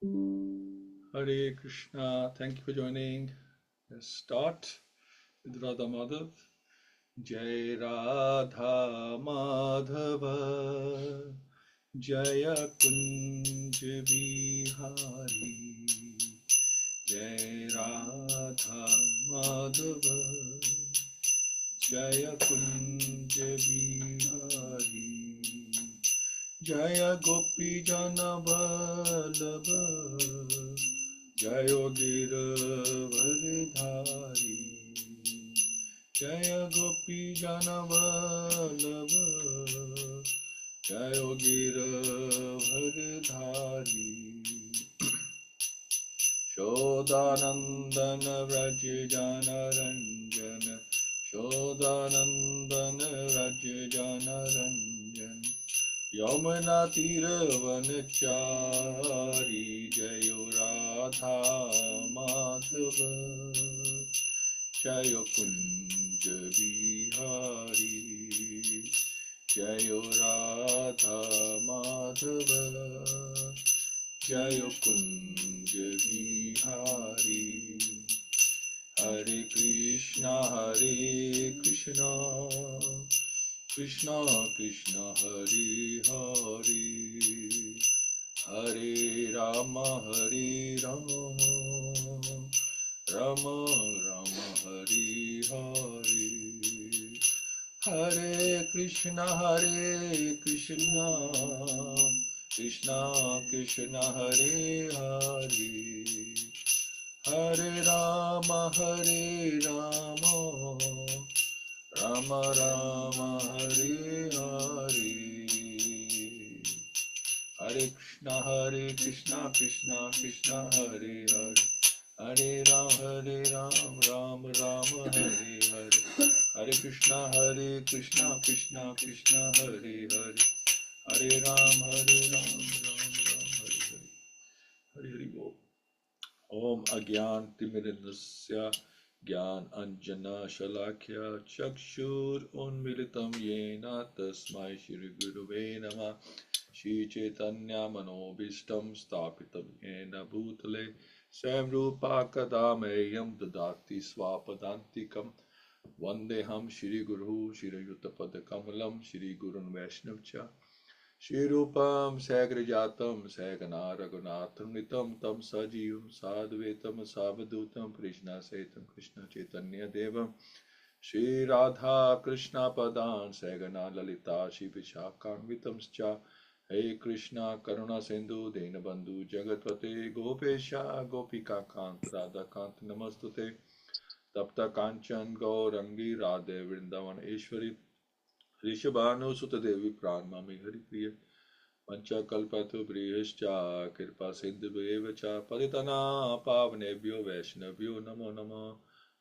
Hare Krishna. Thank you for joining. Let's start with Radha Madhav. Jai Radha Madhava Jaya Kunj Bihari Jai Radha Madhava Jaya Kunj Bihari Jaya Gopi Jana Vallabha Jayo Giravardhari Jaya Gopi Jana Vallabha Jayo Giravardhari Shodanandana Rajya Jana Ranjana Shodanandana Rajya Jana Ranjana Yamuna Tiravanachari Jayo Radha Madhava Jayo Kunja Bihari Jayo Radha Madhava Jayo Kunja Bihari Hare Krishna Krishna Krishna Hare Hare Hare Rama Rama Rama Hare Hare Hare Krishna Krishna Krishna Hare Hare Hare Rama Rama Rama Hare Hare Hare Krishna Krishna Krishna Hare Hare Hare Ram Ram Rama Hare Hare Hare Krishna Krishna Krishna Hare Hare Hare Ram Ram Hare Hare Hare Bol Om Agyan Timirindasya Gyan Anjana Shalakya Chakshur Unmilitam Yena Tasmai Shri Guruve Namah Shri Chaitanya Manobishtam Stapitam Yena Bhutale Swam Rupa Kadameyam Dadati Swapadantikam Vandeham Shri Guru Shri Yutapada Kamalam Shri Gurun Vaishnavcha Shri Rupam Sagrajatam Sagana Raghunatham Nitam Tam Sajivam Sadhvetam Savadutam Krishna Setam Krishna Chaitanya Devam Shri Radha Krishna Padan Sagana Lalita Shri Vishakam Cha Hey Krishna Karuna Sindhu Dinabandhu Jagatpate Gopesha Gopika Kant Radha Kant Namastute Tapta Kanchan Gaurangi Radhe Vrindavan Ishwari Rishabhanu Sutadevi Pranmami Hari Priya Pancha Kalpatu Brihascha Kirpa Sindhu Bevacha Paditana Pavnebhyo Vaishnavyo Namo Namo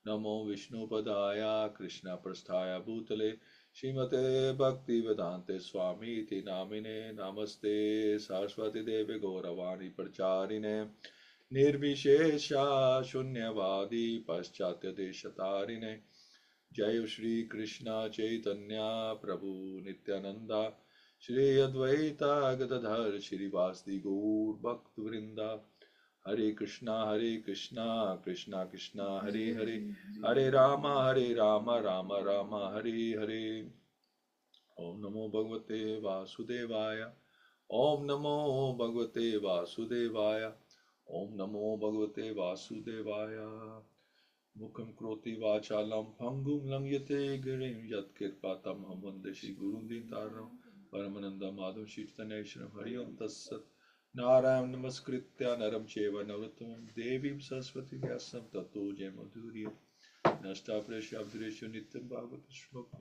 Namo Vishnu Padaya Krishna Prasthaya Bhutale Srimate Bhaktivedanta Swami Iti Namine Namaste Saraswati Devi Gauravani Pracharine Nirvishesha Shunyavadi Paschatya Deshatarine Jai Shri Krishna Chaitanya Prabhu Nityananda Shri Advaita Gadadhar Shri Vasdi Gaur Bhakt Vrinda Hare Krishna Krishna Krishna Hare Hare Hare Rama Rama Rama Hare Hare Om Namo Bhagavate Vasudevaya Om Namo Bhagavate Vasudevaya Om Namo Bhagavate Vasudevaya Mukam Kroti Vachalam Pangum Langyate Girim Yat Kirpatam Hamvande Shri Guru Dintaram Paramananda Madham Shirtaneshram Hari Om Tassat Narayam Namaskritya Naram Cheva Navatam Devim Saraswati Vyasam Tato Jayamadhurya Nashta Presha Abduresha Nityam Bhagavata Shloka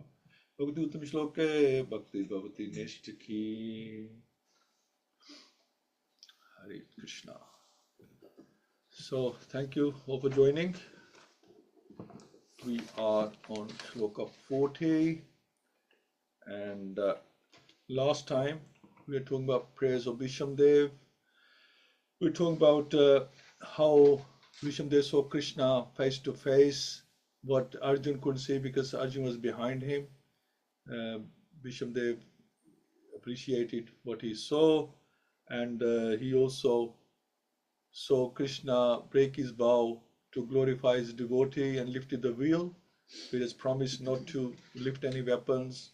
Bhakti Uttam Shloke Bhakti Bhavati Nishtaki Hare Krishna. So, thank you all for joining. We are on Shloka 40 and last time we were talking about prayers of Vishamdev. We were talking about how Vishamdev saw Krishna face to face, what Arjun couldn't see because Arjun was behind him. Vishamdev appreciated what he saw, and he also So Krishna break his vow to glorify his devotee and lifted the veil. He has promised not to lift any weapons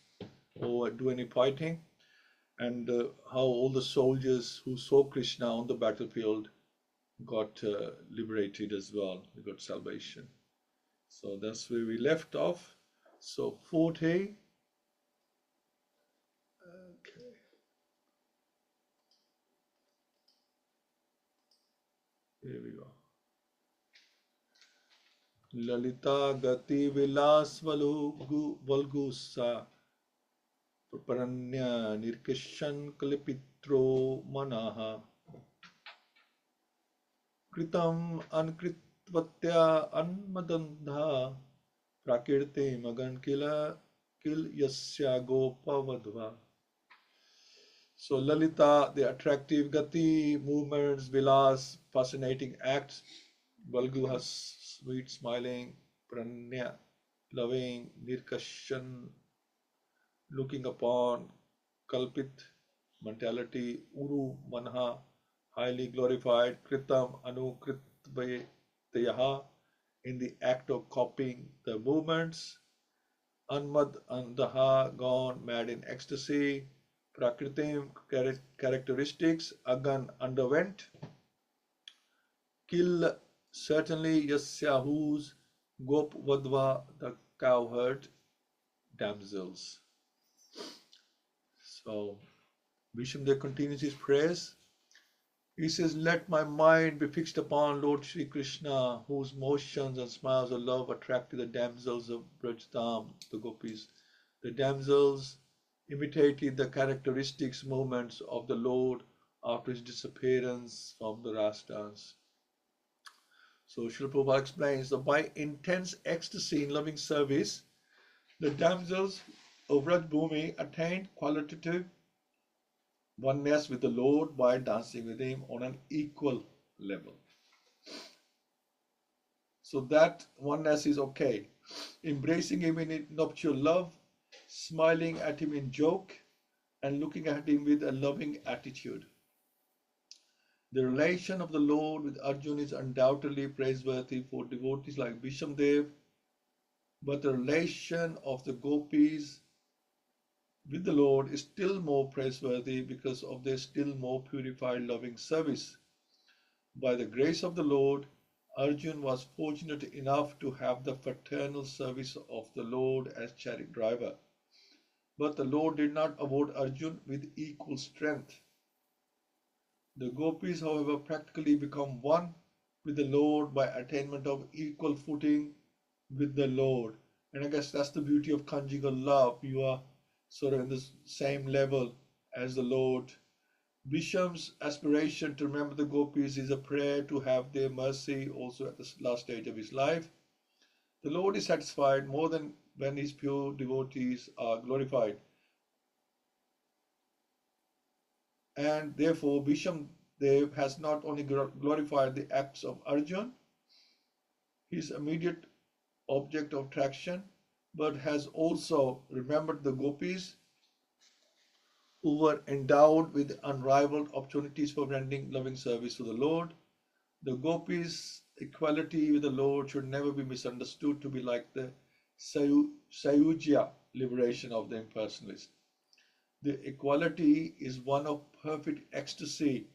or do any fighting. And how all the soldiers who saw Krishna on the battlefield got liberated as well. They got salvation. So that's where we left off. So 40. Okay. Here we go. Lalita gati vilas valgusa paranya nirkishan kalipitro manaha kritam ankritvatya anmadandha prakirte magan kil yasya gopavadva. So Lalita, the attractive gati, movements, vilas, fascinating acts, Valguhas, sweet smiling, Pranya, loving, Nirkashan, looking upon, Kalpit, mentality, Uru, Manha, highly glorified, Kritam, Anukritvayaha, in the act of copying the movements, Anmad, Andaha, gone mad in ecstasy, Prakritim, characteristics, Agan, underwent, Kil, certainly, Yasya, whose, Gop Vadva, the cowherd damsels. So, Vishnudev continues his prayers. He says, let my mind be fixed upon Lord Sri Krishna, whose motions and smiles of love attracted the damsels of Brajtam, the gopis. The damsels imitated the characteristics movements of the Lord after his disappearance from the Ras dance. So Srila Prabhupada explains that by intense ecstasy in loving service, the damsels of Rajbhumi attained qualitative oneness with the Lord by dancing with him on an equal level. So that oneness is okay. Embracing him in nuptial love, smiling at him in joke, and looking at him with a loving attitude. The relation of the Lord with Arjuna is undoubtedly praiseworthy for devotees like Vishnudev, but the relation of the gopis with the Lord is still more praiseworthy because of their still more purified loving service. By the grace of the Lord, Arjuna was fortunate enough to have the fraternal service of the Lord as chariot driver. But the Lord did not award Arjuna with equal strength. The gopis, however, practically become one with the Lord by attainment of equal footing with the Lord. And I guess that's the beauty of conjugal love. You are sort of in the same level as the Lord. Vishnu's aspiration to remember the gopis is a prayer to have their mercy also at the last stage of his life. The Lord is satisfied more than when his pure devotees are glorified. And therefore, Vishnudev has not only glorified the acts of Arjuna, his immediate object of attraction, but has also remembered the gopis who were endowed with unrivaled opportunities for rendering loving service to the Lord. The gopis' equality with the Lord should never be misunderstood to be like the Sayujya liberation of the impersonalist. The equality is one of perfect ecstasy,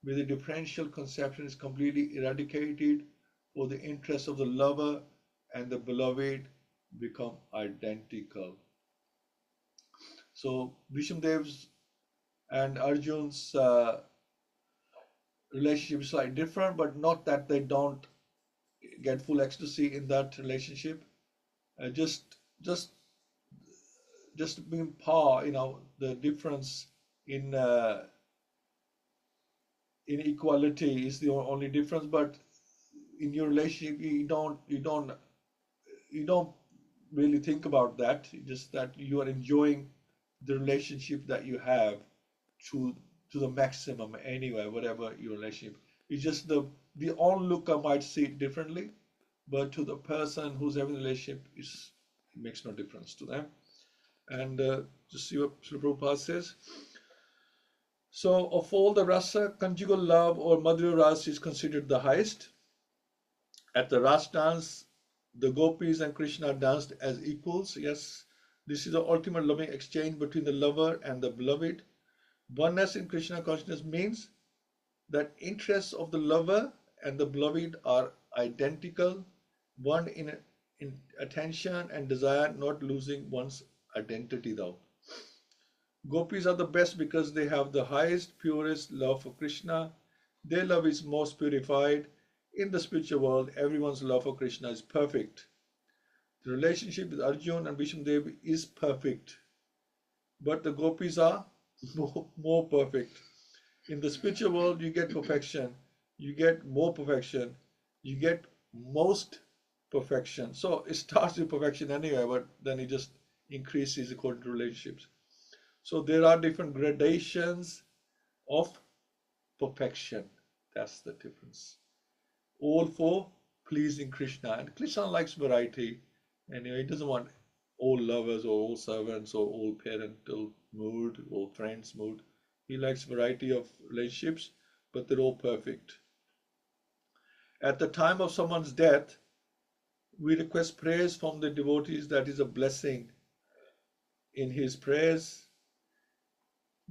where the differential conception is completely eradicated for the interest of the lover and the beloved become identical. So Vishnudev's and Arjuna's relationship is slightly different, but not that they don't get full ecstasy in that relationship. Just being par, the difference in equality is the only difference. But in your relationship, you don't really think about that. Just that you are enjoying the relationship that you have to the maximum anyway, whatever your relationship. It's just the onlooker might see it differently, but to the person who's having a relationship, it makes no difference to them. And just see what Srila Prabhupada says. So of all the rasa, conjugal love or Madhurya Ras is considered the highest. At the Ras dance, the gopis and Krishna danced as equals. Yes, this is the ultimate loving exchange between the lover and the beloved. Oneness in Krishna consciousness means that interests of the lover and the beloved are identical, one in attention and desire, not losing one's identity though. Gopis are the best because they have the highest, purest love for Krishna. Their love is most purified. In the spiritual world, everyone's love for Krishna is perfect. The relationship with Arjuna and Bhishmadev is perfect, but the gopis are more perfect. In the spiritual world, you get perfection, you get more perfection, you get most perfection. So it starts with perfection anyway, but then it just increases according to relationships. So there are different gradations of perfection. That's the difference. All for pleasing Krishna. And Krishna likes variety. And he doesn't want all lovers or all servants or all parental mood or friends mood. He likes variety of relationships, but they're all perfect. At the time of someone's death, we request prayers from the devotees, that is a blessing in his prayers.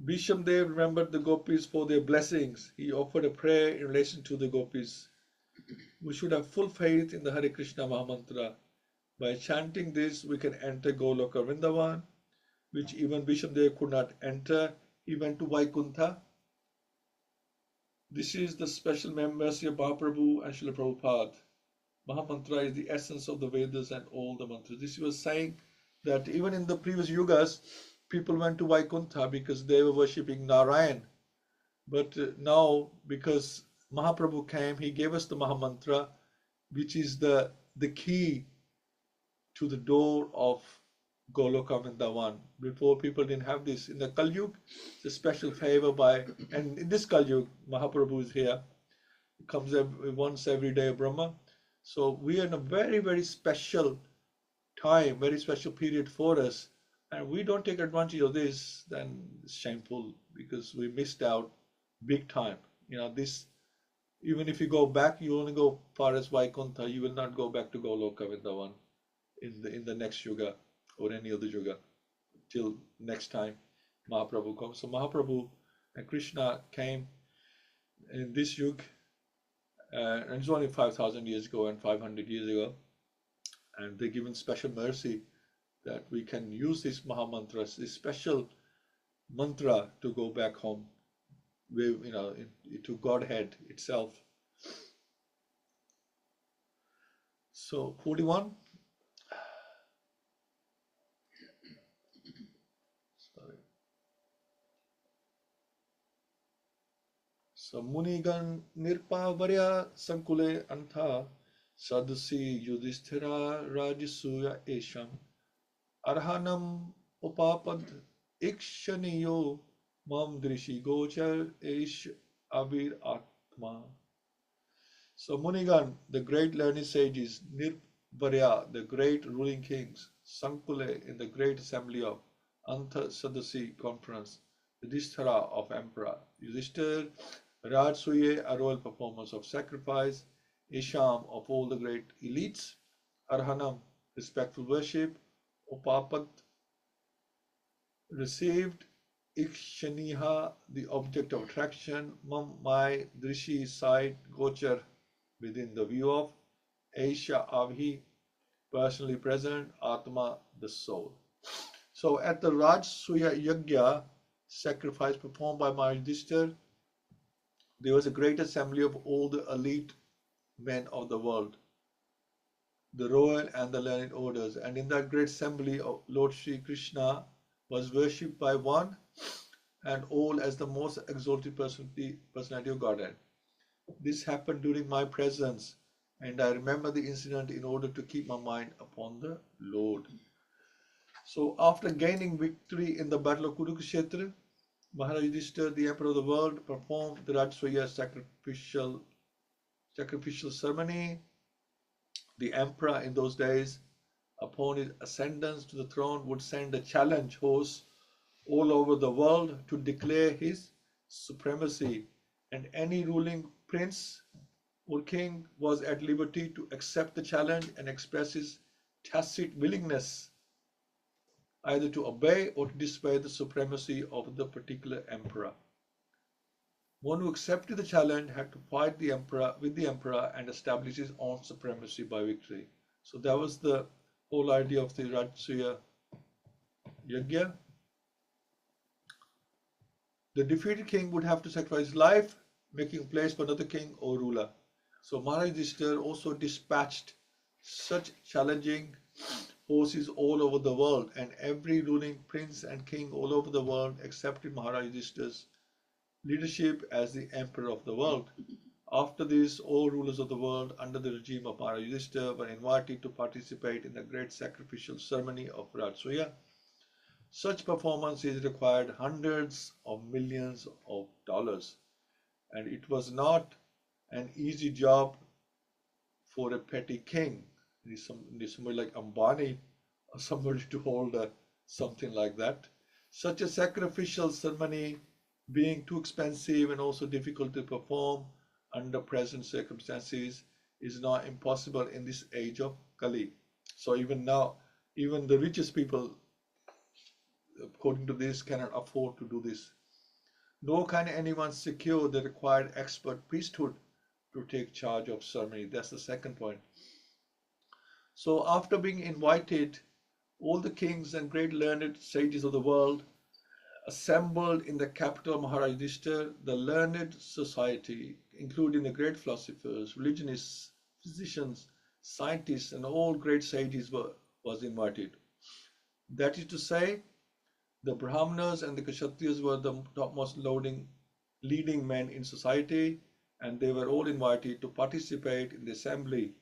Bhishmadev remembered the gopis for their blessings. He offered a prayer in relation to the gopis. We should have full faith in the Hare Krishna Mahamantra. By chanting this, we can enter Goloka Vrindavan, which even Bhishmadev could not enter. He went to Vaikuntha. This is the special mercy of Mahaprabhu and Srila Prabhupada. Mahamantra is the essence of the Vedas and all the mantras. This was saying that even in the previous yugas, people went to Vaikuntha because they were worshipping Narayan. But now, because Mahaprabhu came, he gave us the Mahamantra, which is the key to the door of Goloka Vrindavan. Before, people didn't have this. In the Kali Yuga, it's a special favor and in this Kali Yuga, Mahaprabhu is here. He comes once every day, Brahma. So we are in a very, very special time, very special period for us. And we don't take advantage of this, then it's shameful because we missed out big time. This, even if you go back, you only go far as Vaikuntha, you will not go back to Goloka Vrindavan in the next yuga or any other yuga till next time Mahaprabhu comes. So Mahaprabhu and Krishna came in this yuga, and it's only 5,000 years ago and 500 years ago, and they're given special mercy that we can use this Mahamantras, this special mantra to go back home, to Godhead itself. So 41. Sorry. So Munigan Nirpavarya Sankule Antha Sadasi Yudhishthira Rajasuya Esham Arhanam Upapad Ikshaniyo Mam Drishi Gochar Esh Avir Atma. So Munigan, the great learned sages, Nirvarya, the great ruling kings, Sankule, in the great assembly of Antha Sadasi conference, Yudhishthira of emperor, Yudhishthir, Rajsuye, a royal performance of sacrifice, Isham of all the great elites, Arhanam, respectful worship, Upapat, received, Ikshaniha, the object of attraction, Mam, my, Drishi, sight, Gochar, within the view of, Aisha, Avhi, personally present, Atma, the soul. So at the Rajsuya Yagya, sacrifice performed by Yudhishthir, there was a great assembly of all the elite men of the world, the royal and the learned orders, and in that great assembly of Lord Sri Krishna was worshipped by one and all as the most exalted personality of Godhead. This happened during my presence, and I remember the incident in order to keep my mind upon the Lord. So after gaining victory in the battle of Kurukshetra, Maharaj Yudhishthira, the emperor of the world, performed the Rajasuya sacrificial ceremony. The emperor in those days, upon his ascendance to the throne, would send a challenge horse all over the world to declare his supremacy, and any ruling prince or king was at liberty to accept the challenge and express his tacit willingness either to obey or to disobey the supremacy of the particular emperor. One who accepted the challenge had to fight the emperor with the emperor and establish his own supremacy by victory. So that was the whole idea of the Rajasuya Yajna. The defeated king would have to sacrifice his life, making place for another king or ruler. So Maharaj Yudhishthira also dispatched such challenging forces all over the world, and every ruling prince and king all over the world accepted Maharaj Yudhishthira's leadership as the emperor of the world. After this, all rulers of the world under the regime of Maharaj Yudhishthira were invited to participate in the great sacrificial ceremony of Rajasuya. Such performances required hundreds of millions of dollars, and it was not an easy job for a petty king. Somebody like Ambani or somebody to hold something like that. Such a sacrificial ceremony being too expensive and also difficult to perform under present circumstances is not impossible in this age of Kali. So even now, even the richest people, according to this, cannot afford to do this. Nor can anyone secure the required expert priesthood to take charge of ceremony. That's the second point. So after being invited, all the kings and great learned sages of the world assembled in the capital of Maharaj Yudhishthira. The learned society, including the great philosophers, religionists, physicians, scientists, and all great sages was invited. That is to say, the Brahmanas and the Kshatriyas were the topmost leading men in society, and they were all invited to participate in the assembly.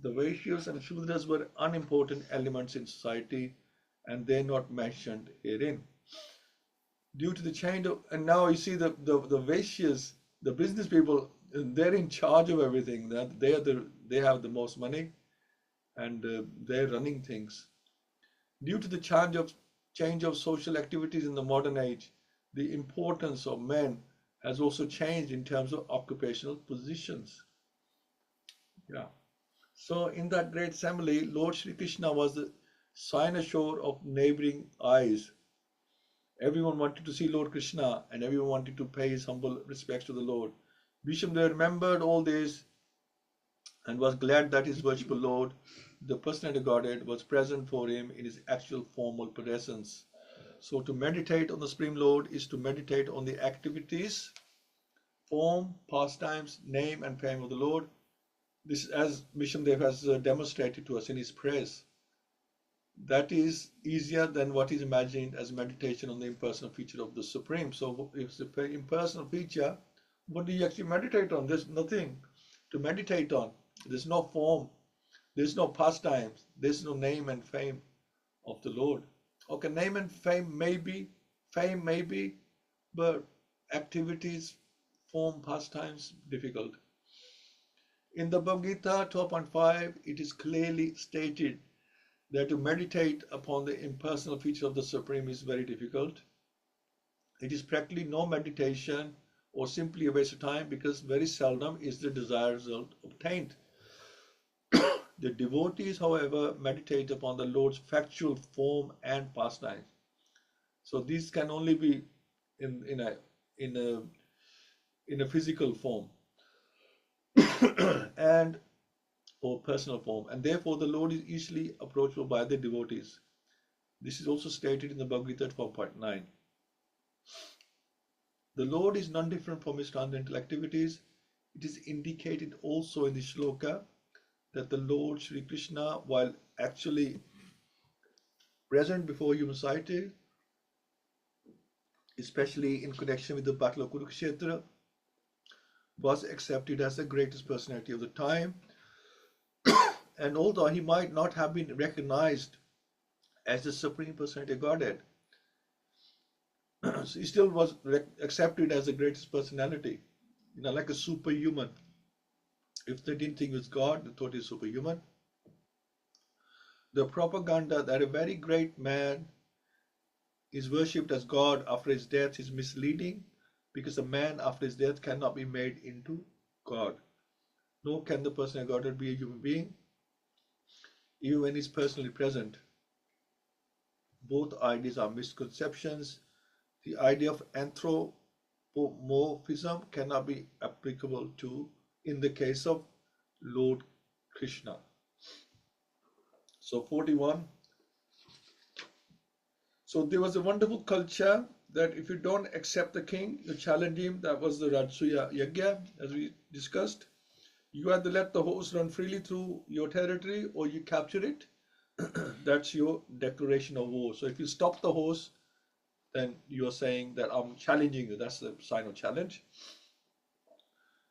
The Vaishyas and Shudras were unimportant elements in society, and they are not mentioned herein. Due to the change of, and now you see the Vaishyas, the business people, they're in charge of everything. They have the most money, and they're running things. Due to the change of social activities in the modern age, the importance of men has also changed in terms of occupational positions. Yeah. So in that great assembly, Lord Shri Krishna was the cynosure of neighboring eyes. Everyone wanted to see Lord Krishna, and everyone wanted to pay his humble respects to the Lord. Bhishmadev remembered all this and was glad that his worshipful Lord, the personality of Godhead, was present for him in his actual formal presence. So to meditate on the Supreme Lord is to meditate on the activities, form, pastimes, name, and fame of the Lord. This is as Vishnudev has demonstrated to us in his prayers. That is easier than what is imagined as meditation on the impersonal feature of the Supreme. So if it's an impersonal feature, what do you actually meditate on? There's nothing to meditate on. There's no form. There's no pastimes. There's no name and fame of the Lord. Okay, name and fame may be, but activities, form, pastimes, difficult. In the Bhagavad-Gita 12.5, it is clearly stated that to meditate upon the impersonal feature of the Supreme is very difficult. It is practically no meditation or simply a waste of time, because very seldom is the desired result obtained. The devotees, however, meditate upon the Lord's factual form and pastimes. So these can only be in a physical form and or personal form, and therefore the Lord is easily approachable by the devotees. This is also stated in the Bhagavad-Gita 12.9. The Lord is none different from his transcendental activities. It is indicated also in the shloka that the Lord Shri Krishna, while actually present before human society, especially in connection with the Battle of Kurukshetra, was accepted as the greatest personality of the time. And although he might not have been recognized as the Supreme Personality of Godhead, so he still was accepted as the greatest personality, like a superhuman. If they didn't think it was God, they thought he was superhuman. The propaganda that a very great man is worshipped as God after his death is misleading, because a man after his death cannot be made into God. Nor can the person of Godhead be a human being, even when he's personally present. Both ideas are misconceptions. The idea of anthropomorphism cannot be applicable to in the case of Lord Krishna. So 41. So there was a wonderful culture that if you don't accept the king, you challenge him. That was the Rajasuya Yajna, as we discussed. You either let the horse run freely through your territory or you capture it. That's your declaration of war. So if you stop the horse, then you are saying that I'm challenging you. That's the sign of challenge.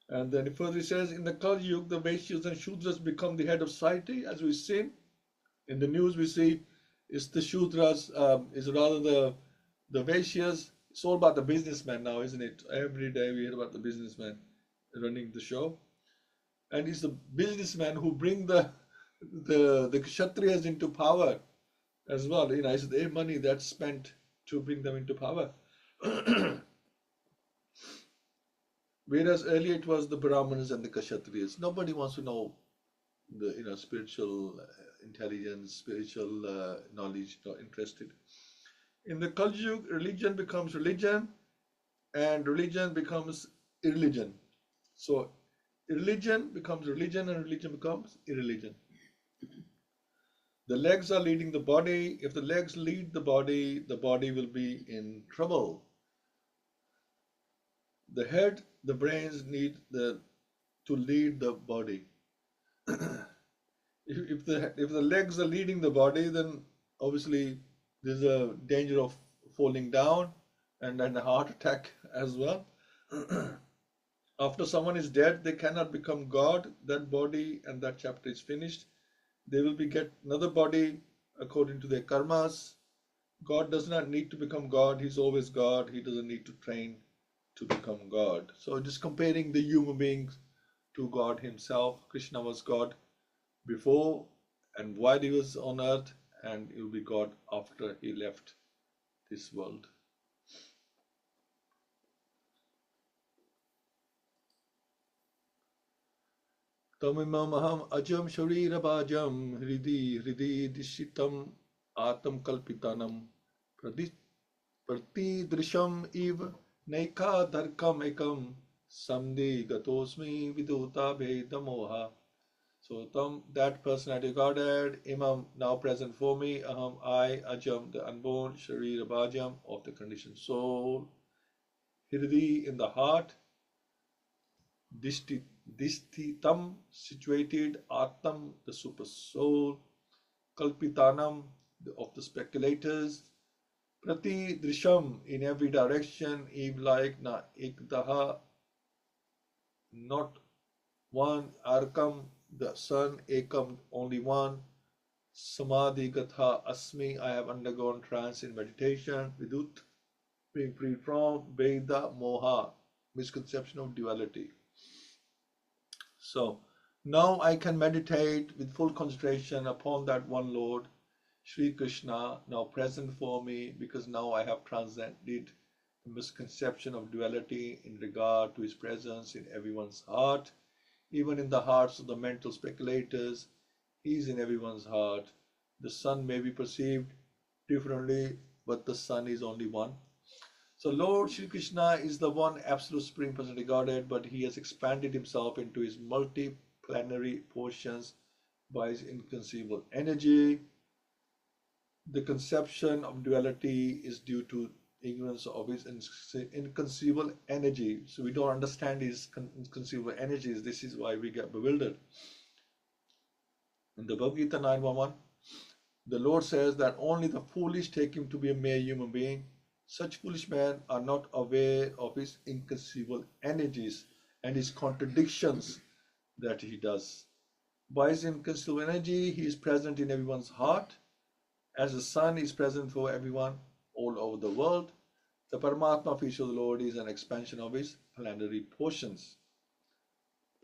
And then further it says, in the Kali Yuga, the Vaishyas and Shudras become the head of society, as we've seen. In the news we see it's the Shudras, is rather the Vaishyas. It's all about the businessman now, isn't it? Every day we hear about the businessman running the show. And it's the businessmen who bring the Kshatriyas into power as well. You know, it's their money that's spent to bring them into power. Whereas earlier it was the Brahmanas and the Kshatriyas. Nobody wants to know the spiritual intelligence, spiritual knowledge, not interested. In the Kali Yuga, religion becomes religion and religion becomes irreligion. So religion becomes religion and religion becomes irreligion. The legs are leading the body. If the legs lead the body will be in trouble. The head, the brains need to lead the body. If the legs are leading the body, then obviously there's a danger of falling down and a heart attack as well. After someone is dead, they cannot become God. That body and that chapter is finished. They will get another body according to their karmas. God does not need to become God. He's always God. He doesn't need to train to become God. So just comparing the human beings to God himself. Krishna was God before and while he was on earth, and he will be God after he left this world. Tamimamaham ajam sharirabhajam hridi dishitam atam kalpitanam pratidrisham iv naika dharkam ekam samdi gatosmi viduta vedamoha. So that personality Godhead, Imam, now present for me, Aham, I, Ajam, the unborn, Sharirabhajam, of the conditioned soul, Hirdi, in the heart, Dishtitam, situated, Atam, the super soul, Kalpitanam, of the speculators, Prati Drisham, in every direction, Eve like na Ekdaha, not one, Arkam, the sun, Ekam, only one, Samadhi Gatha Asmi, I have undergone trance in meditation, Vidut, being freed from, Veda Moha, misconception of duality. So now I can meditate with full concentration upon that one Lord, Sri Krishna, now present for me, because now I have transcended the misconception of duality in regard to his presence in everyone's heart. Even in the hearts of the mental speculators, he is in everyone's heart. The sun may be perceived differently, but the sun is only one. So Lord Shri Krishna is the one absolute Supreme Personality Godhead, but he has expanded himself into his multi-planetary portions by his inconceivable energy. The conception of duality is due to ignorance of his inconceivable energy. So we don't understand his inconceivable energies. This is why we get bewildered. In the Bhagavad-Gita 9.1, the Lord says that only the foolish take him to be a mere human being. Such foolish men are not aware of his inconceivable energies and his contradictions that he does. By his inconceivable energy, he is present in everyone's heart. As the sun is present for everyone all over the world, the Paramatma feature of the Lord is an expansion of his planetary portions.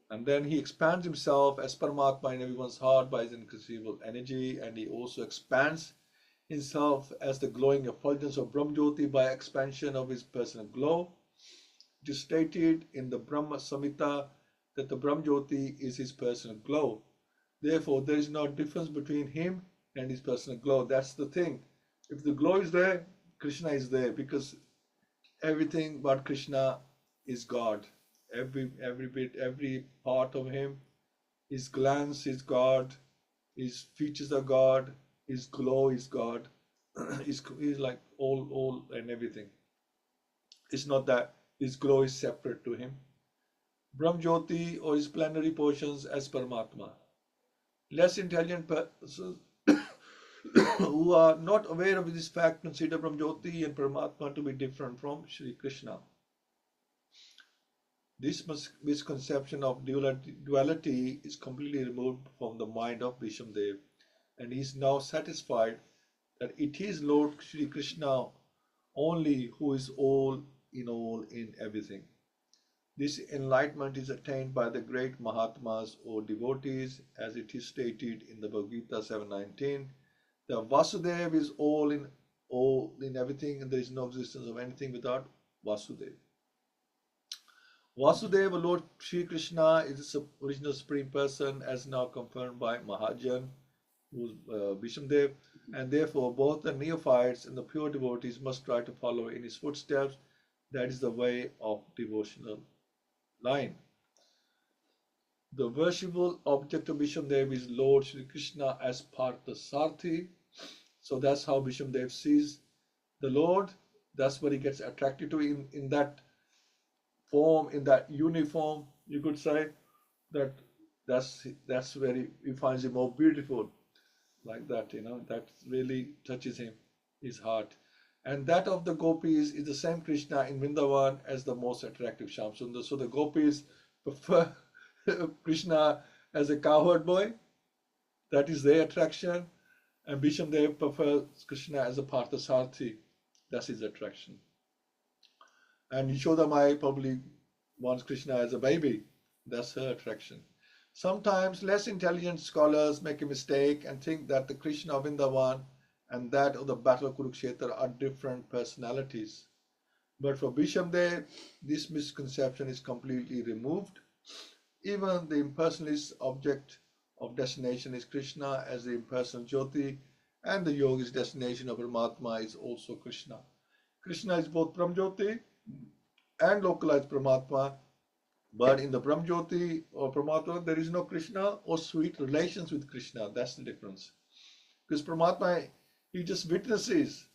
And then he expands himself as Paramatma in everyone's heart by his inconceivable energy, and he also expands himself as the glowing effulgence of Brahmajyoti by expansion of his personal glow. It is stated in the Brahma Samhita that the Brahm Jyoti is his personal glow. Therefore, there is no difference between him and his personal glow. That's the thing. If the glow is there, Krishna is there, because everything but Krishna is God. Every bit, every part of him, his glance is God, his features are God, his glow is God. He's like all and everything. It's not that his glow is separate to him. Brahm Jyoti or his plenary portions as Paramatma. Less intelligent persons who are not aware of this fact consider Brahm Jyoti and Paramatma to be different from Sri Krishna. This misconception of duality is completely removed from the mind of Bhishamdev, and he is now satisfied that it is Lord Sri Krishna only who is all in everything. This enlightenment is attained by the great Mahatmas or devotees, as it is stated in the Bhagavad-Gita 7:19. The Vasudev is all in everything, and there is no existence of anything without Vasudev. Vasudeva, Lord Sri Krishna, is the original Supreme Person, as now confirmed by Mahajan, who is Bhishamdev, and therefore both the neophytes and the pure devotees must try to follow in his footsteps. That is the way of devotional line. The worshipful object of Bhishamdev is Lord Sri Krishna as Partha-Sarthi. So that's how Bhishamdev sees the Lord. That's what he gets attracted to in that form, in that uniform. You could say that's where he finds him more beautiful, like that. That really touches his heart. And that of the gopis is the same Krishna in Vrindavan as the most attractive Shyam Sundar. So the gopis prefer Krishna as a cowherd boy. That is their attraction. And Bhishamdev prefers Krishna as a Partha-Sarthi. That's his attraction. And Yashoda Mai probably wants Krishna as a baby. That's her attraction. Sometimes less intelligent scholars make a mistake and think that the Krishna of Vrindavan and that of the Battle of Kurukshetra are different personalities. But for Bhishamdev, this misconception is completely removed. Even the impersonalist object of destination is Krishna as the impersonal Jyoti, and the yogi's destination of Paramatma is also Krishna. Krishna is both Brahm Jyoti and localized Paramatma, but in the Brahm Jyoti or Paramatma, there is no Krishna or sweet relations with Krishna. That's the difference. Because Paramatma, he just witnesses.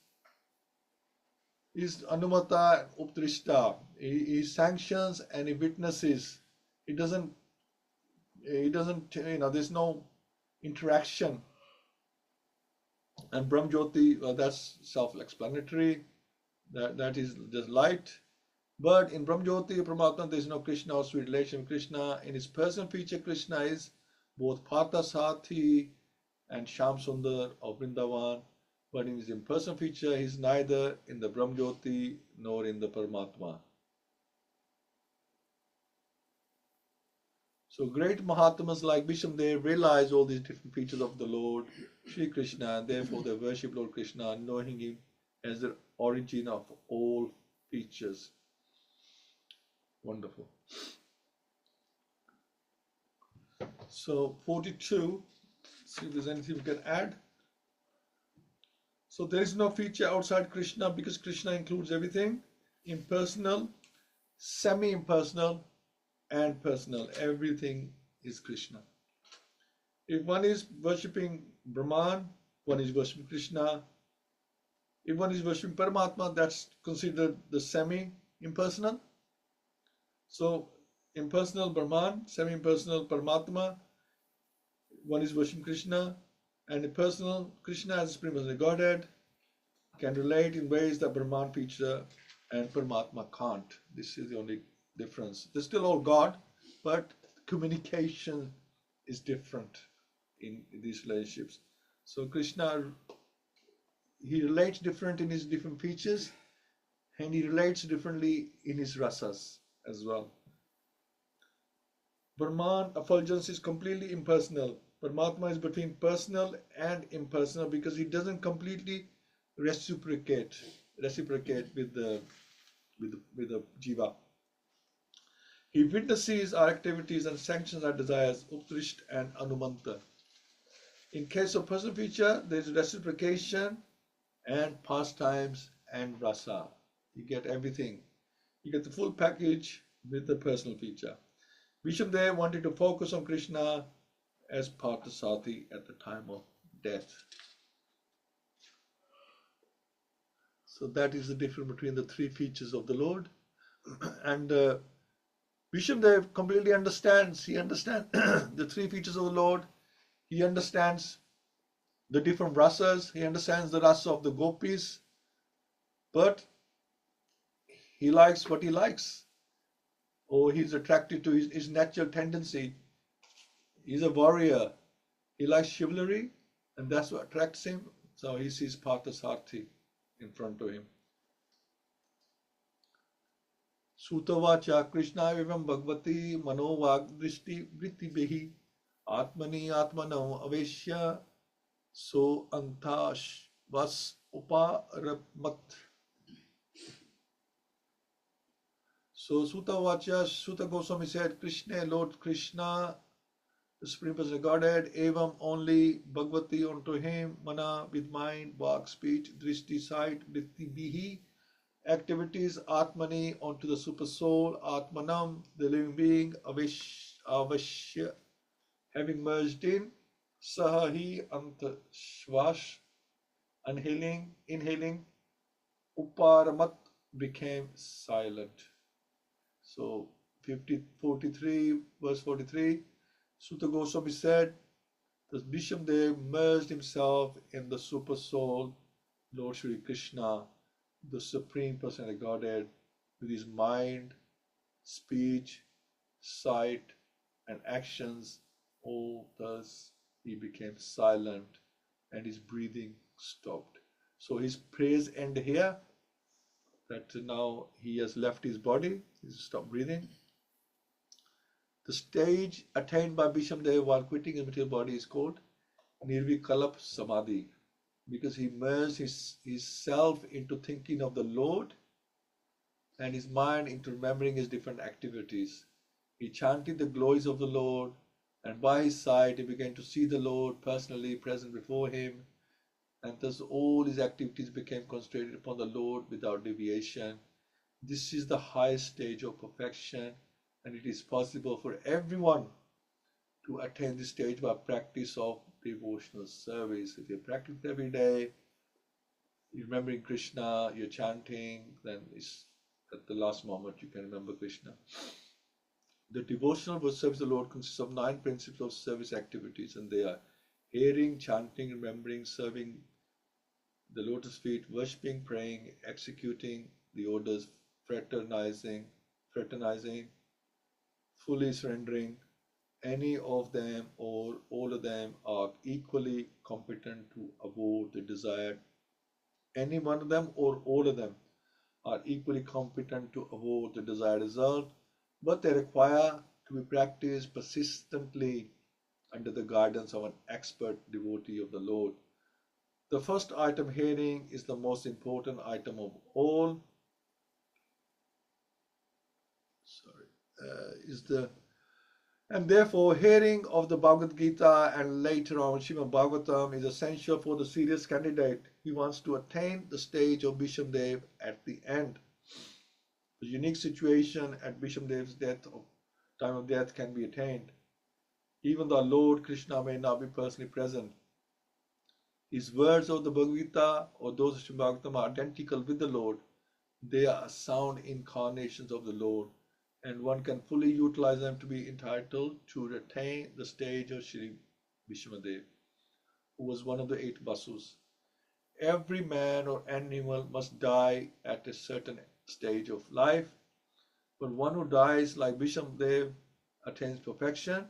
He's Anumata Uptrishta. He sanctions and he witnesses. He doesn't, there's no interaction. And Brahm Jyoti, well, that's self-explanatory. That is just light. But in Brahm Jyoti, Paramatma, there is no Krishna or sweet relation with Krishna. In his personal feature, Krishna is both Partha-Sarthi and Shyam Sundar of Vrindavan. But in his impersonal feature, he is neither in the Brahm Jyoti nor in the Paramatma. So great Mahatmas like Bhishamdev realize all these different features of the Lord Sri Krishna, and therefore they worship Lord Krishna, knowing him as the origin of all features. Wonderful. So 42, see if there's anything we can add. So there is no feature outside Krishna because Krishna includes everything, impersonal, semi-impersonal, and personal. Everything is Krishna. If one is worshipping Brahman, one is worshipping Krishna. If one is worshipping Paramatma, that's considered the semi-impersonal. So impersonal Brahman, semi-impersonal Paramatma, one is worshipping Krishna, and a personal Krishna as Supreme Personality Godhead can relate in ways that Brahman feature and Paramatma can't. This is the only difference. They're still all God, but communication is different in these relationships. So Krishna, he relates different in his different features, and he relates differently in his rasas as well. Brahman effulgence is completely impersonal. Paramatma is between personal and impersonal because he doesn't completely reciprocate with the jiva. He witnesses our activities and sanctions our desires, Uprisht and Anumanta. In case of personal feature, there is reciprocation and pastimes and rasa. You get everything. You get the full package with the personal feature. Vishnudev wanted to focus on Krishna as Parthasathi at the time of death. So that is the difference between the three features of the Lord. And Vishnudev completely understands. He understands the three features of the Lord. He understands the different rasas. He understands the rasa of the gopis. But he likes what he likes. Or he's attracted to his natural tendency. He's a warrior. He likes chivalry, and that's what attracts him. So he sees Parthasathi in front of him. Sutavacha Krishna evam Bhagavati manovag drishti vritti behi atmani atmano aveshya so antash vas uparamat. So Sutavacha, Suta Goswami said, Krishna, Lord Krishna, the Supreme Person of Godhead, evam only Bhagavati unto him, mana with mind, vak, speech, drishti, sight, vritti, bihi, activities, atmani onto the super soul, atmanam, the living being, avashya, having merged in, sahahi, antashvash, inhaling, uparamat, became silent. So 43, verse 43, Suta Goswami said, the Vishnudev merged himself in the super soul, Lord Shri Krishna, the Supreme Person of Godhead, with his mind, speech, sight, and actions. All thus he became silent and his breathing stopped. So his praise end here, that now he has left his body, he's stopped breathing. The stage attained by Vishnudev while quitting his material body is called Nirvikalp Samadhi, because he merged his self into thinking of the Lord and his mind into remembering his different activities. He chanted the glories of the Lord, and by his side he began to see the Lord personally present before him, and thus all his activities became concentrated upon the Lord without deviation. This is the highest stage of perfection, and it is possible for everyone to attain this stage by practice of devotional service. If you practice every day, you're remembering Krishna, you're chanting, then it's at the last moment you can remember Krishna. The devotional service of the Lord consists of 9 principles of service activities, and they are hearing, chanting, remembering, serving the lotus feet, worshipping, praying, executing the orders, fraternizing, fully surrendering. Any of them or all of them are equally competent to avoid the desired. Any one of them or all of them are equally competent to avoid the desired result, but they require to be practiced persistently under the guidance of an expert devotee of the Lord. The first item, hearing, is the most important item of all. And therefore, hearing of the Bhagavad-Gita and later on Śrīmad-Bhāgavatam is essential for the serious candidate. He wants to attain the stage of Vishnudev at the end. The unique situation at Vishnudev's time of death can be attained. Even though Lord Krishna may not be personally present, his words of the Bhagavad-Gita or those of Śrīmad-Bhāgavatam are identical with the Lord. They are sound incarnations of the Lord, and one can fully utilize them to be entitled to attain the stage of Shri Vishnudev, who was one of the 8 Vasus. Every man or animal must die at a certain stage of life, but one who dies like Vishnudev attains perfection,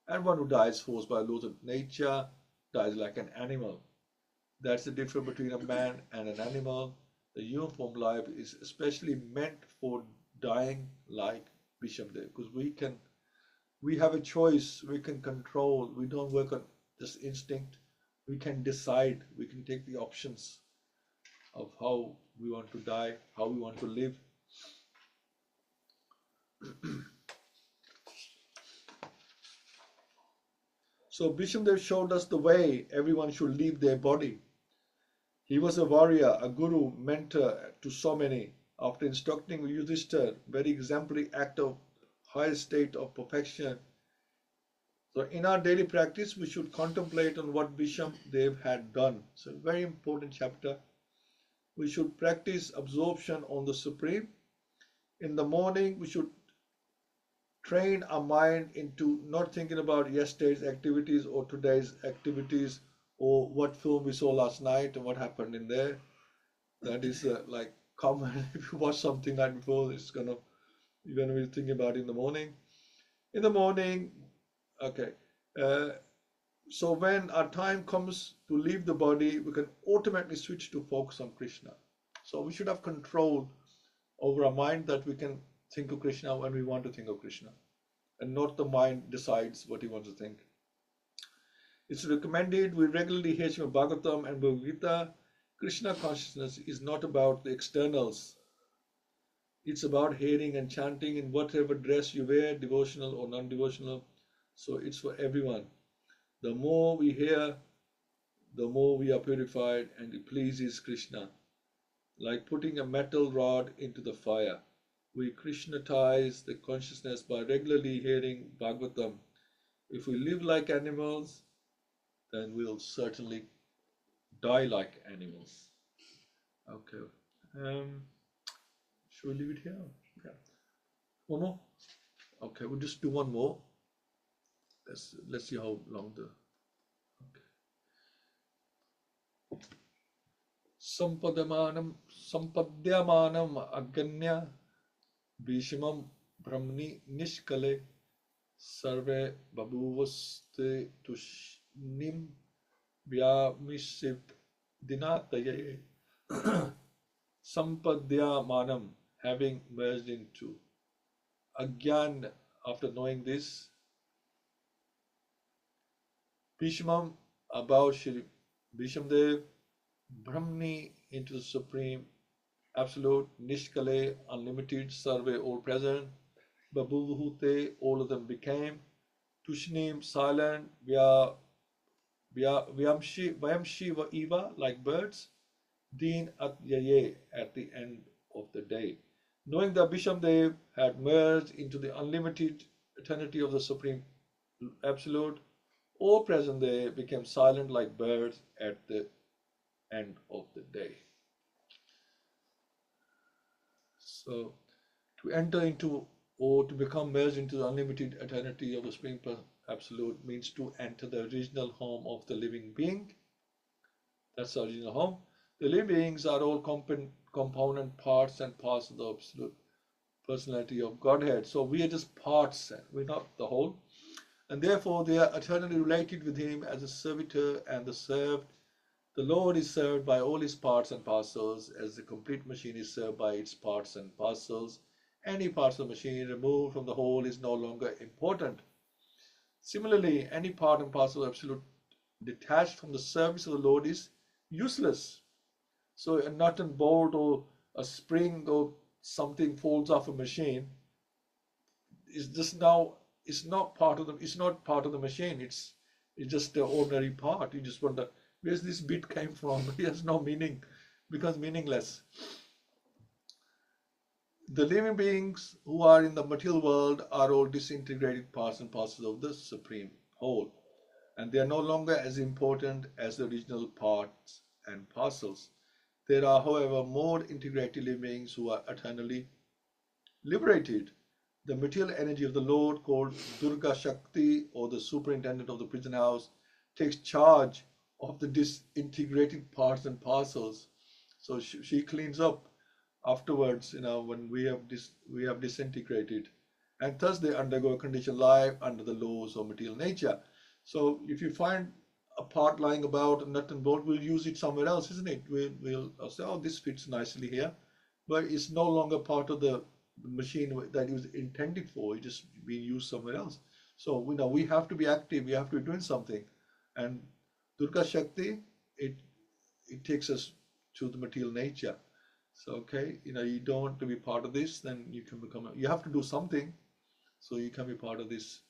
and one who dies forced by laws of nature dies like an animal. That's the difference between a man and an animal. The uniform life is especially meant for dying like Vishnudev, because we have a choice, we can control, we don't work on just instinct, we can decide, we can take the options of how we want to die, how we want to live. So Bhishmadev showed us the way everyone should leave their body. He was a warrior, a guru, mentor to so many. After instructing Yudhishthira, very exemplary act of high state of perfection. So in our daily practice, we should contemplate on what Bhishmadev had done. So very important chapter. We should practice absorption on the Supreme. In the morning, we should train our mind into not thinking about yesterday's activities or today's activities or what film we saw last night and what happened in there. That is like common. If you watch something night before, you're gonna be thinking about it in the morning. In the morning, okay. So when our time comes to leave the body, we can automatically switch to focus on Krishna. So we should have control over our mind that we can think of Krishna when we want to think of Krishna, and not the mind decides what he wants to think. It's recommended we regularly hear Śrīmad-Bhāgavatam and Bhagavad-Gita. Krishna consciousness is not about the externals. It's about hearing and chanting in whatever dress you wear, devotional or non-devotional. So it's for everyone. The more we hear, the more we are purified, and it pleases Krishna. Like putting a metal rod into the fire. We Krishnatize the consciousness by regularly hearing Bhagavatam. If we live like animals, then we'll certainly die like animals. Okay. Should we leave it here? Okay. One more? Okay, we'll just do one more. Let's see how long the. Okay. Sampadyamanam aganya Bhishmam Brahmani Nishkale Sarve Babuvaste Tushnim Vyamisip Dinataye. Sampadyamanam, having merged into. Agyan, after knowing this. Bhishmam, about Shri Bhishmadev. Brahmani, into the Supreme, Absolute. Nishkale, unlimited. Sarve, all present. Babuvhute, all of them became. Tushnim, silent. Vyamshi va eva, like birds. Deen at yaye, at the end of the day. Knowing that Bhishmadev had merged into the unlimited eternity of the Supreme Absolute, all present there became silent like birds at the end of the day. So, to enter into or to become merged into the unlimited eternity of the Supreme Absolute means to enter the original home of the living being. That's the original home. The living beings are all component parts and parts of the Absolute Personality of Godhead. So we are just parts, we're not the whole. And therefore they are eternally related with Him as a servitor and the served. The Lord is served by all His parts and parcels as the complete machine is served by its parts and parcels. Any parts of the machine removed from the whole is no longer important. Similarly, any part and parcel of Absolute detached from the service of the Lord is useless. So a nut and bolt or a spring or something falls off a machine is just now, it's not part of the machine. It's just the ordinary part. You just wonder, where's this bit came from? It has no meaning, becomes meaningless. The living beings who are in the material world are all disintegrated parts and parcels of the Supreme Whole, and they are no longer as important as the original parts and parcels. There are, however, more integrated living beings who are eternally liberated. The material energy of the Lord, called Durga Shakti, or the superintendent of the prison house, takes charge of the disintegrated parts and parcels. So she cleans up afterwards, when we have disintegrated, and thus they undergo a conditioned life under the laws of material nature. So if you find a part lying about, a nut and bolt, we'll use it somewhere else, isn't it? We'll say, oh, this fits nicely here, but it's no longer part of the machine that it was intended for. It's just being used somewhere else. So we have to be active. We have to be doing something, and Durga Shakti, it takes us to the material nature. So okay, you don't want to be part of this, then you can you have to do something, so you can be part of this.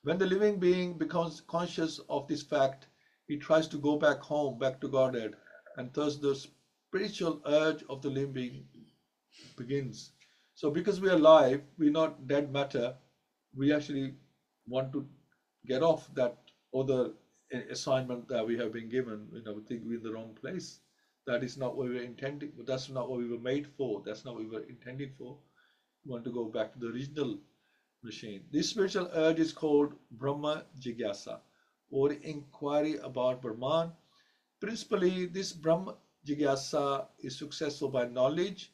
When the living being becomes conscious of this fact, he tries to go back home, back to Godhead, and thus the spiritual urge of the living being begins. So because we are alive, we're not dead matter, we actually want to get off that other assignment that we have been given. We think we're in the wrong place. That is not what we were intended. That's not what we were made for. That's not what we were intended for. We want to go back to the original machine. This spiritual urge is called Brahma Jigyasa, or inquiry about Brahman. Principally, this Brahma Jigyasa is successful by knowledge,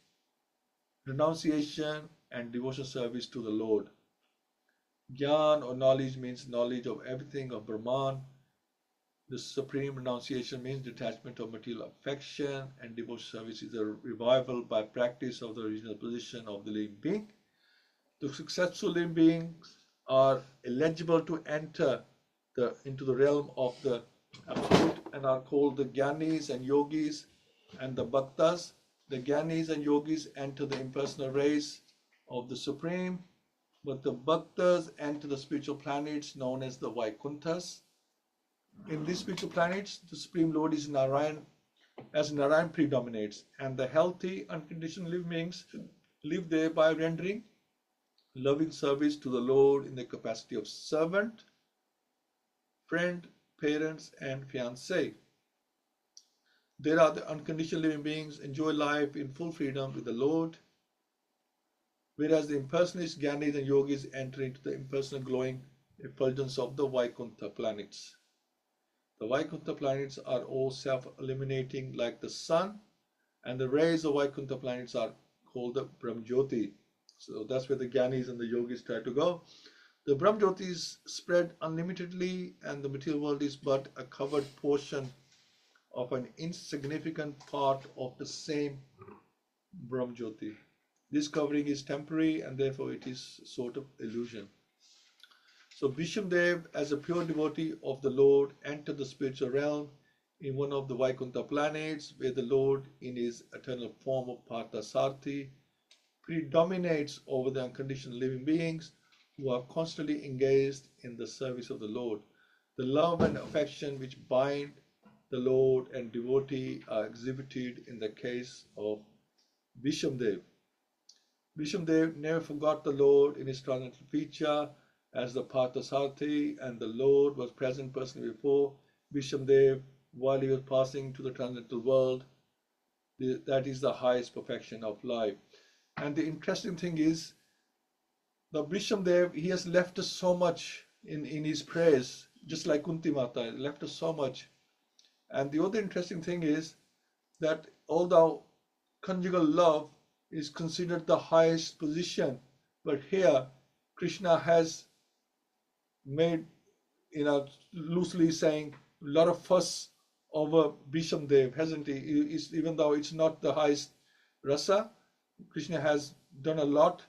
renunciation, and devotion service to the Lord. Gyan or knowledge means knowledge of everything of Brahman. The supreme renunciation means detachment of material affection, and devotion service is a revival by practice of the original position of the living being. The successful living beings are eligible to enter into the realm of the Absolute and are called the Gyanis and Yogis and the Bhaktas. The Gyanis and Yogis enter the impersonal race of the Supreme, but the Bhaktas enter the spiritual planets known as the Vaikunthas. In these spiritual planets, the Supreme Lord is Narayan, as Narayan predominates, and the healthy, unconditioned living beings live there by rendering loving service to the Lord in the capacity of servant, friend, parents, and fiancé. There are the unconditioned living beings enjoy life in full freedom with the Lord, whereas the impersonalists, Gyanis, and Yogis enter into the impersonal glowing effulgence of the Vaikuntha planets. The Vaikuntha planets are all self-illuminating like the sun, and the rays of Vaikuntha planets are called the Brahmjyoti. So that's where the Gyanis and the Yogis try to go. The Brahmjyoti is spread unlimitedly, and the material world is but a covered portion of an insignificant part of the same Brahmjyoti. This covering is temporary, and therefore it is sort of illusion. So Bhishmadev, as a pure devotee of the Lord, entered the spiritual realm in one of the Vaikuntha planets, where the Lord, in his eternal form of Partha-Sarthi, predominates over the unconditioned living beings who are constantly engaged in the service of the Lord. The love and affection which bind the Lord and devotee are exhibited in the case of Bhishmadev. Bhishmadev never forgot the Lord in his transcendental feature as the Partha-Sarthi, and the Lord was present personally before Bhishmadev while he was passing to the transcendental world. That is the highest perfection of life. And the interesting thing is, the Bhishmadev, he has left us so much in his prayers, just like Kunti Mata, left us so much. And the other interesting thing is that although conjugal love is considered the highest position, but here Krishna has made, loosely saying, a lot of fuss over Bhishmadev, hasn't he? Even though it's not the highest rasa, Krishna has done a lot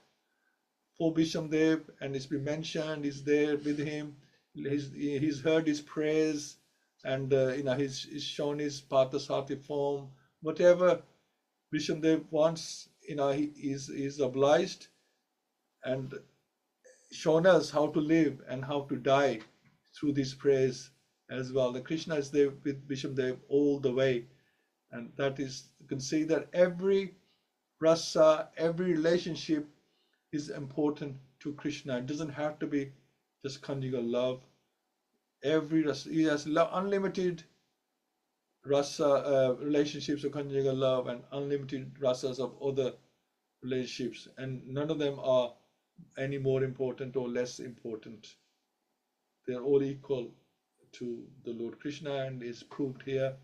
for Bhishmadev, and it's been mentioned, he's there with him, he's heard his prayers, and he's shown his Partha-Sarthi form. Whatever Bhishmadev wants, he's obliged and shown us how to live and how to die through these prayers as well. The Krishna is there with Bhishmadev all the way, and that is, you can see that every rasa, every relationship is important to Krishna. It doesn't have to be just conjugal love. Every rasa, he has unlimited rasa relationships of conjugal love and unlimited rasas of other relationships, and none of them are any more important or less important. They're all equal to the Lord Krishna, and is proved here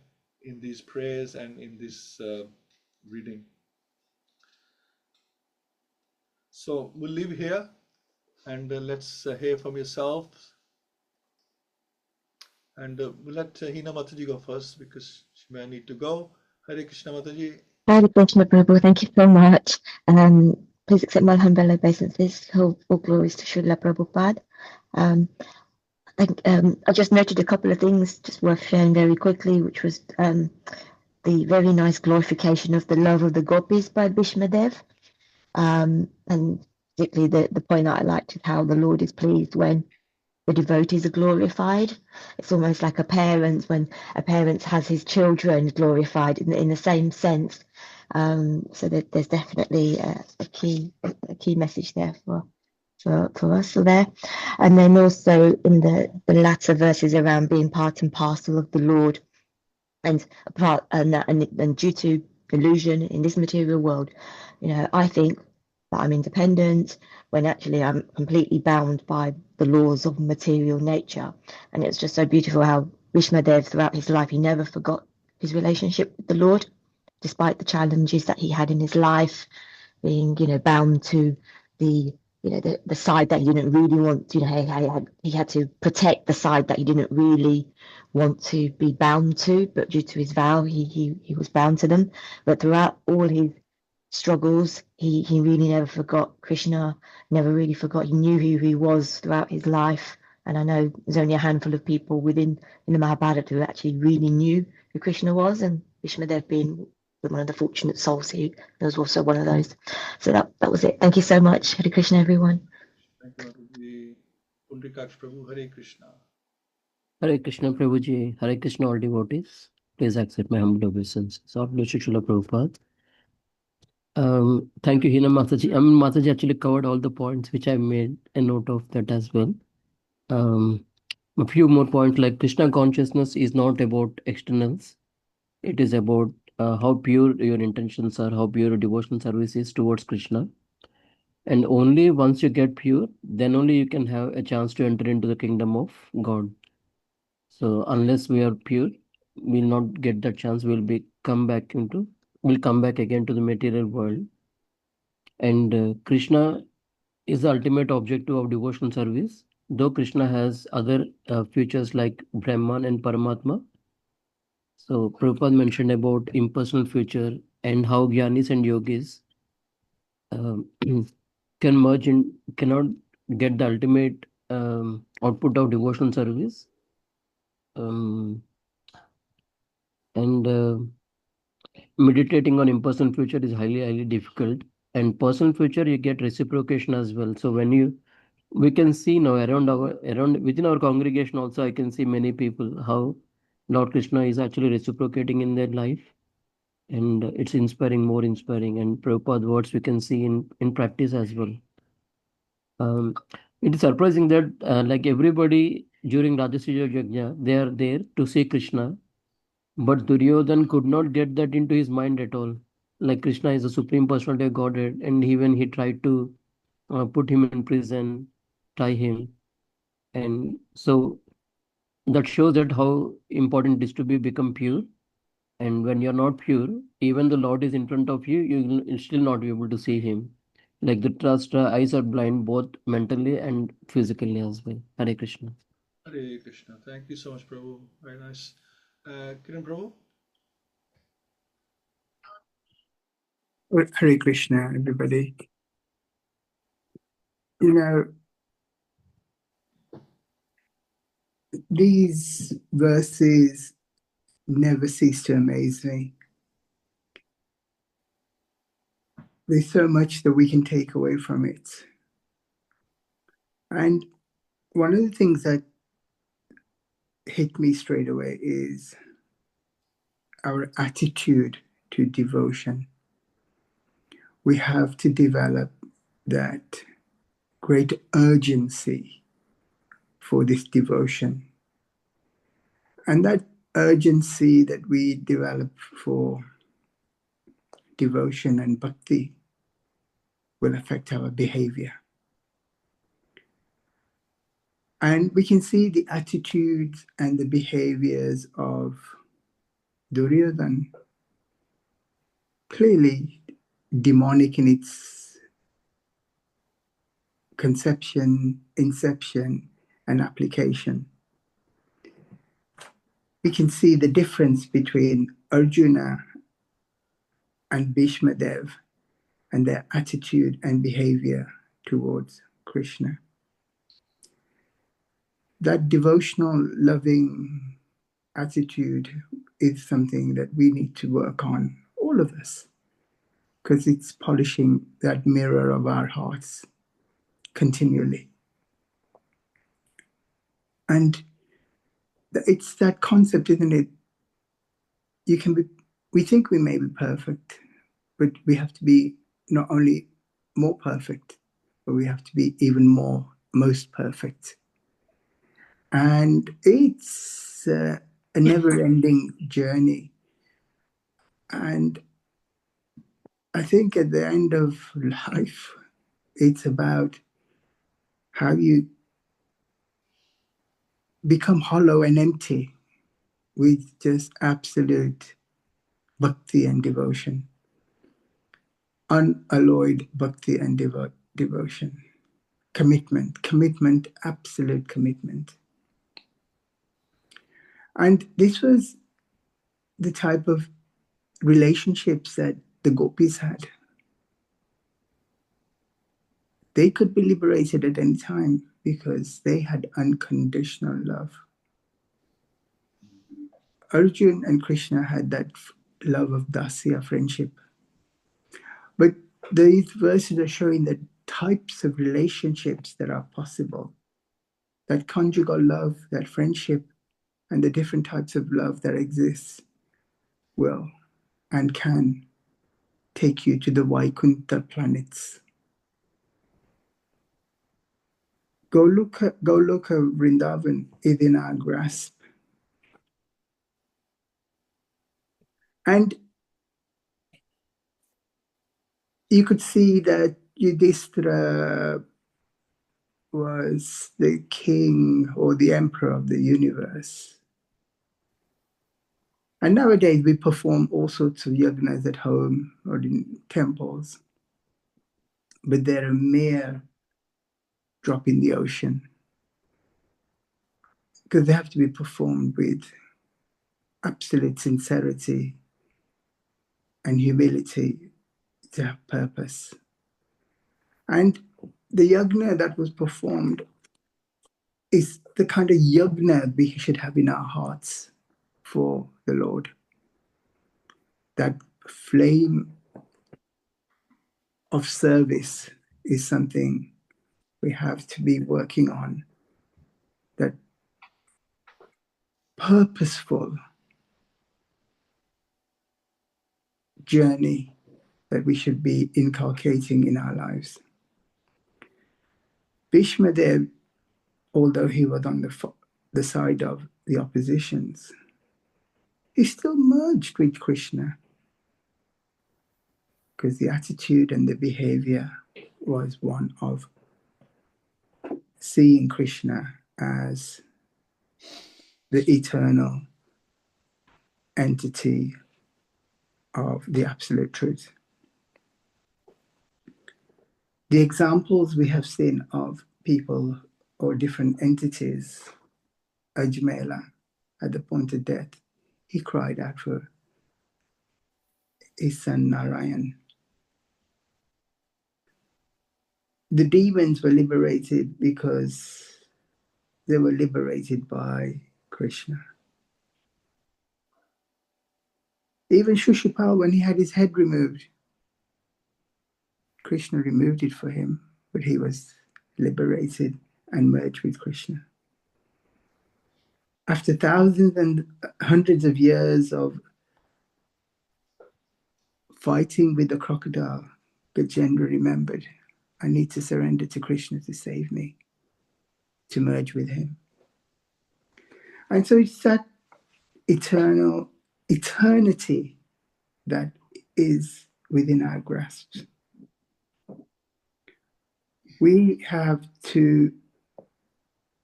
in these prayers and in this reading. So we'll leave here, and let's hear from yourself. And we'll let Hina Mataji go first, because she may need to go. Hare Krishna Mataji. Hare Krishna Prabhu, thank you so much. Please accept my humble obeisances. All glories to Srila Prabhupada. I just noted a couple of things just worth sharing very quickly, which was the very nice glorification of the love of the gopis by Bhishmadev. And particularly the point that I liked is how the Lord is pleased when the devotees are glorified. It's almost like a parent, when a parent has his children glorified in the same sense. So that there's definitely a key message there for us there. And then also in the latter verses around being part and parcel of the Lord, and due to illusion in this material world, I think that I'm independent when actually I'm completely bound by the laws of material nature. And it's just so beautiful how Vishmadev, throughout his life, he never forgot his relationship with the Lord, despite the challenges that he had in his life, being, bound to the side that he didn't really want. He had to protect the side that he didn't really want to be bound to, but due to his vow, he was bound to them. But throughout all his struggles, he really never forgot Krishna, never really forgot. He knew who he was throughout his life. And I know there's only a handful of people in the Mahabharata who actually really knew who Krishna was, and Vishmadev being one of the fortunate souls, he was also one of those. So that was it. Thank you so much. Hare Krishna, everyone. Thank you, Pundrikaksh Prabhu. Hare Krishna. Hare Krishna, Prabhuji. Hare Krishna, all devotees. Please accept my humble obeisance. So, Srila Prabhupada. Thank you, Hina Mataji. Mataji actually covered all the points which I made a note of that as well. A few more points, like Krishna consciousness is not about externals. It is about how pure your intentions are, how pure your devotional service is towards Krishna. And only once you get pure, then only you can have a chance to enter into the kingdom of God. So unless we are pure, we'll not get that chance. We'll come back again to the material world. And Krishna is the ultimate objective of devotional service. Though Krishna has other features like Brahman and Paramatma. So Prabhupada mentioned about impersonal future and how Gyanis and Yogis cannot get the ultimate output of devotional service. Meditating on impersonal future is highly difficult. And personal future, you get reciprocation as well. So we can see now within our congregation also, I can see many people how Lord Krishna is actually reciprocating in their life. And it's more inspiring. And Prabhupada words we can see in practice as well. It is surprising that like everybody during Rajasuya Yajna, they are there to see Krishna. But Duryodhan could not get that into his mind at all. Like Krishna is the supreme personality of Godhead, and even he tried to put him in prison, tie him. And so that shows that how important it is to become pure. And when you're not pure, even the Lord is in front of you, you'll still not be able to see him. Like the eyes are blind both mentally and physically as well. Hare Krishna. Hare Krishna. Thank you so much, Prabhu. Very nice. Kiran Prabhu? Hare Krishna, everybody. These verses never cease to amaze me. There's so much that we can take away from it. And one of the things that hit me straight away is our attitude to devotion. We have to develop that great urgency for this devotion. And that urgency that we develop for devotion and bhakti will affect our behavior. And we can see the attitudes and the behaviors of Duryodhan clearly demonic in its conception, inception, and application. We can see the difference between Arjuna and Bhishmadev and their attitude and behavior towards Krishna. That devotional, loving attitude is something that we need to work on, all of us, because it's polishing that mirror of our hearts continually. And it's that concept, isn't it? We think we may be perfect, but we have to be not only more perfect, but we have to be even more, most perfect. And it's a never-ending journey. And I think at the end of life, it's about how you become hollow and empty with just absolute bhakti and devotion, unalloyed bhakti and devotion, commitment, absolute commitment. And this was the type of relationships that the gopis had. They could be liberated at any time because they had unconditional love. Arjuna and Krishna had that love of dasya, friendship. But these verses are showing the types of relationships that are possible, that conjugal love, that friendship, and the different types of love that exists will and can take you to the Vaikuntha planets. Goloka Vrindavan is in our grasp. And you could see that Yudhishthira was the king or the emperor of the universe. And nowadays we perform all sorts of yagnas at home or in temples, but they're a mere drop in the ocean because they have to be performed with absolute sincerity and humility to have purpose. And the yagna that was performed is the kind of yagna we should have in our hearts for the Lord. That flame of service is something we have to be working on. That purposeful journey that we should be inculcating in our lives. Bhishmadev, although he was on the side of the oppositions, he still merged with Krishna because the attitude and the behavior was one of seeing Krishna as the eternal entity of the absolute truth. The examples we have seen of people or different entities, Ajmela, at the point of death, he cried out for his son Narayan. The demons were liberated because they were liberated by Krishna. Even Shushupal, when he had his head removed, Krishna removed it for him, but he was liberated and merged with Krishna. After thousands and hundreds of years of fighting with the crocodile, Gajendra remembered, I need to surrender to Krishna to save me, to merge with him. And so it's that eternity that is within our grasp. We have to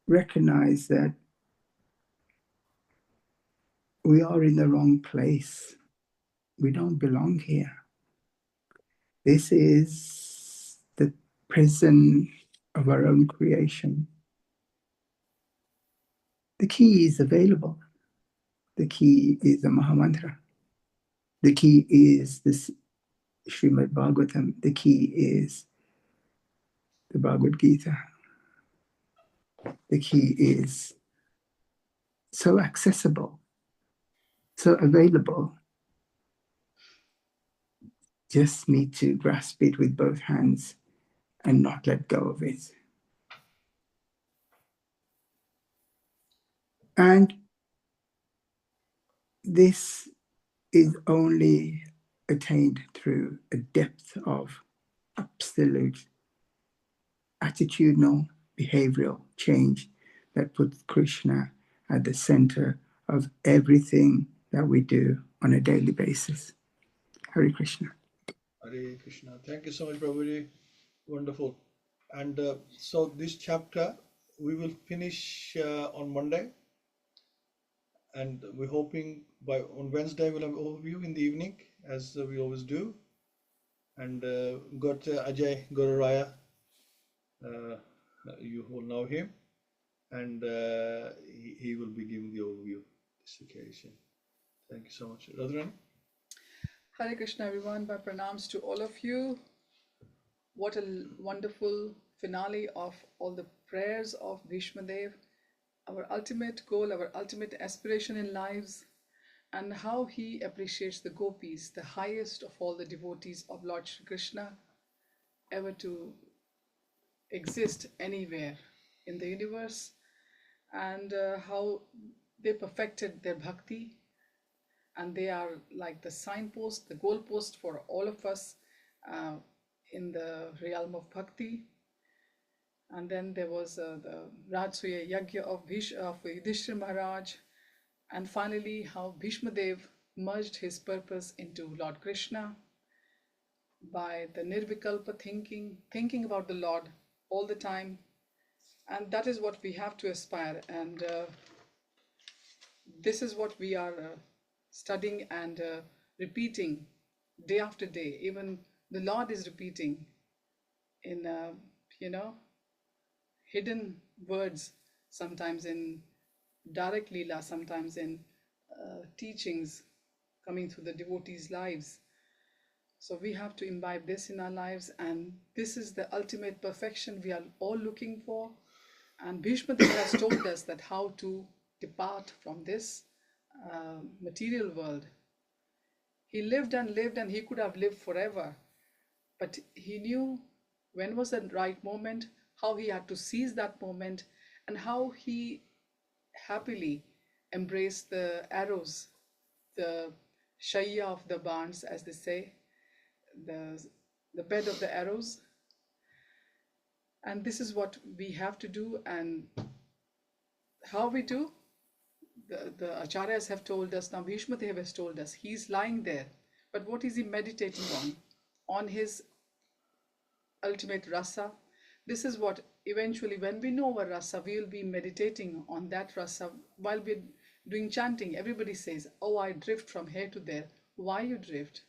recognize that we are in the wrong place. We don't belong here. This is the prison of our own creation. The key is available. The key is the Mahamantra. The key is this Śrīmad-Bhāgavatam. The key is the Bhagavad-Gita. The key is so accessible, so available. Just need to grasp it with both hands and not let go of it. And this is only attained through a depth of absolute attitudinal behavioral change that puts Krishna at the center of everything that we do on a daily basis. Hare Krishna. Hare Krishna. Thank you so much, Prabhuji. Wonderful. And so this chapter we will finish on Monday, and we're hoping on Wednesday we'll have an overview in the evening, as we always do. And got Ajay Goraraya, you all know him, and he will be giving the overview this occasion. Thank you so much. Radharani? Hare Krishna, everyone. My pranams to all of you. What a wonderful finale of all the prayers of Bhishma Dev, our ultimate goal, our ultimate aspiration in lives, and how he appreciates the gopis, the highest of all the devotees of Lord Shri Krishna ever to exist anywhere in the universe, and how they perfected their bhakti, and they are like the signpost, the goalpost for all of us in the realm of bhakti. And then there was the Rajsuya Yagya of Yudhishthira Maharaj, and finally how Bhishma Dev merged his purpose into Lord Krishna by the nirvikalpa thinking about the Lord all the time. And that is what we have to aspire, and this is what we are studying and repeating day after day. Even the Lord is repeating in hidden words, sometimes in direct lila, sometimes in teachings coming through the devotees' lives. So we have to imbibe this in our lives, and this is the ultimate perfection we are all looking for. And Bhishma Dev has told us that how to depart from this material world. He lived and lived, and he could have lived forever, but he knew when was the right moment, how he had to seize that moment, and how he happily embraced the arrows, the shaya of the barns, as they say, the bed of the arrows. And this is what we have to do, and how we do. The Acharyas have told us, now Bhishma Dev has told us, he's lying there, but what is he meditating on? On his ultimate rasa. This is what eventually, when we know our rasa, we will be meditating on that rasa while we're doing chanting. Everybody says, oh, I drift from here to there. Why you drift?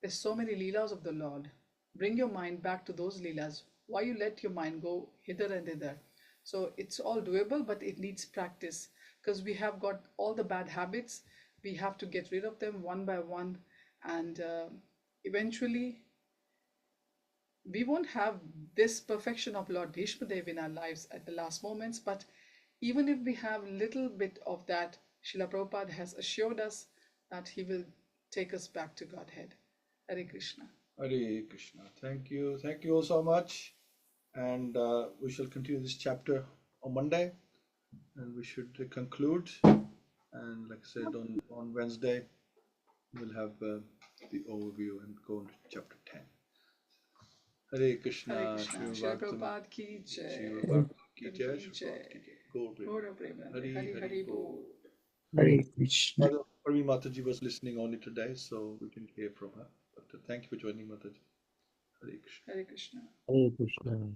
There's so many leelas of the Lord. Bring your mind back to those leelas. Why you let your mind go hither and thither? So it's all doable, but it needs practice, because we have got all the bad habits. We have to get rid of them one by one, and eventually we won't have this perfection of Lord Bhishma Dev in our lives at the last moments. But even if we have a little bit of that, Srila Prabhupada has assured us that he will take us back to Godhead. Hare Krishna. Hare Krishna. Thank you. Thank you all so much. And we shall continue this chapter on Monday, and we should conclude. And like I said, on Wednesday, we'll have the overview and go into chapter 10. Hare Krishna. Hare Krishna. Srila Prabhupada ki jai. Srila Prabhupada ki jai. Ki jai. Gaura Hari Hari Bol. Hare Krishna. Parvi Mataji was listening only today, so we didn't hear from her. But thank you for joining, Mataji. Hare Krishna. Hare Krishna. Hare Krishna.